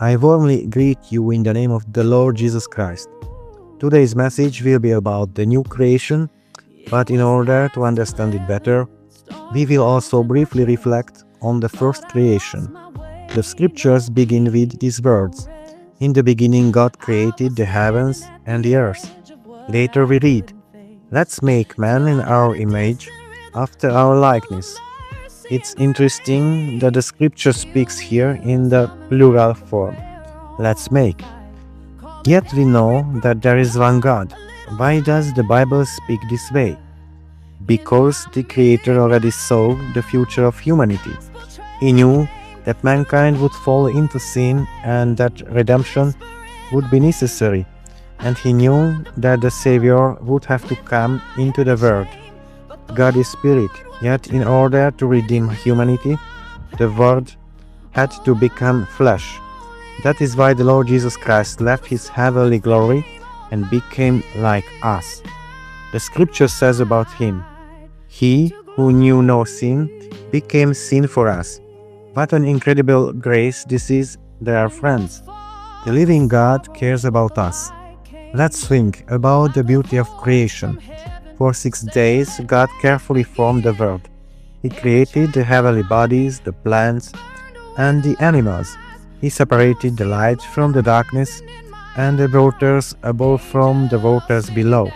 I warmly greet you in the name of the Lord Jesus Christ. Today's message will be about the new creation, but in order to understand it better, we will also briefly reflect on the first creation. The scriptures begin with these words: "In the beginning God created the heavens and the earth." Later we read, "Let's make man in our image, after our likeness." It's interesting that the scripture speaks here in the plural form. Let's make. Yet we know that there is one God. Why does the Bible speak this way? Because the Creator already saw the future of humanity. He knew that mankind would fall into sin and that redemption would be necessary. And he knew that the Savior would have to come into the world. God is Spirit, yet in order to redeem humanity, the Word had to become flesh. That is why the Lord Jesus Christ left his heavenly glory and became like us. The scripture says about him, "He who knew no sin became sin for us." What an incredible grace this is, dear friends. The living God cares about us. Let's think about the beauty of creation. For 6 days, God carefully formed the world. He created the heavenly bodies, the plants, and the animals. He separated the light from the darkness, and the waters above from the waters below.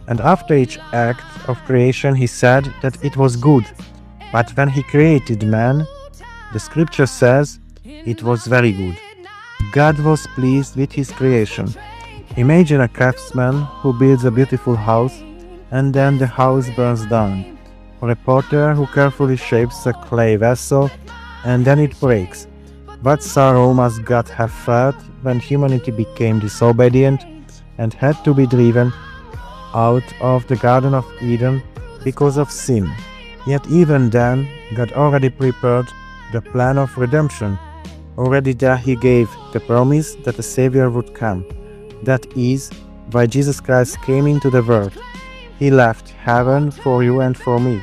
And after each act of creation, he said that it was good. But when he created man, the scripture says it was very good. God was pleased with his creation. Imagine a craftsman who builds a beautiful house and then the house burns down, or a potter who carefully shapes a clay vessel and then it breaks. What sorrow must God have felt when humanity became disobedient and had to be driven out of the Garden of Eden because of sin. Yet even then, God already prepared the plan of redemption. Already there he gave the promise that a Savior would come. That is why Jesus Christ came into the world. He left heaven for you and for me.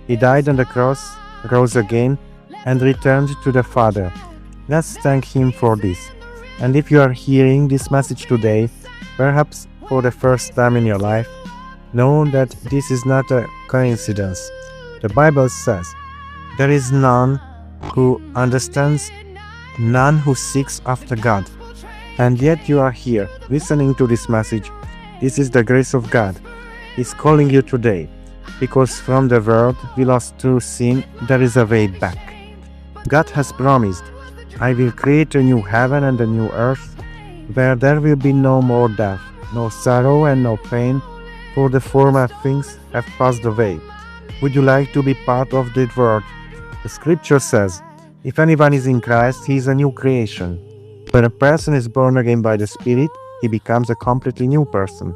He died on the cross, rose again, and returned to the Father. Let's thank him for this. And if you are hearing this message today, perhaps for the first time in your life, know that this is not a coincidence. The Bible says, "There is none who understands, none who seeks after God." And yet you are here, listening to this message. This is the grace of God. He's calling you today, because from the world we lost through sin, there is a way back. God has promised, "I will create a new heaven and a new earth, where there will be no more death, no sorrow and no pain, for the former things have passed away." Would you like to be part of that world? The scripture says, "If anyone is in Christ, he is a new creation." When a person is born again by the Spirit, he becomes a completely new person.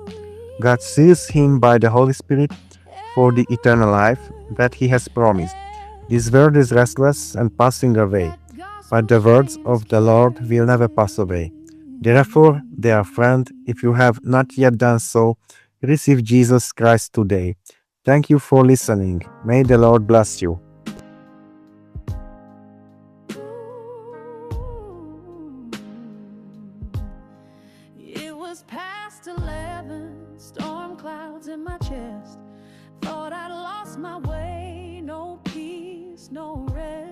God seals him by the Holy Spirit for the eternal life that he has promised. This world is restless and passing away, but the words of the Lord will never pass away. Therefore, dear friend, if you have not yet done so, receive Jesus Christ today. Thank you for listening. May the Lord bless you. It was past 11, storm clouds in my chest. Thought I'd lost my way, no peace, no rest.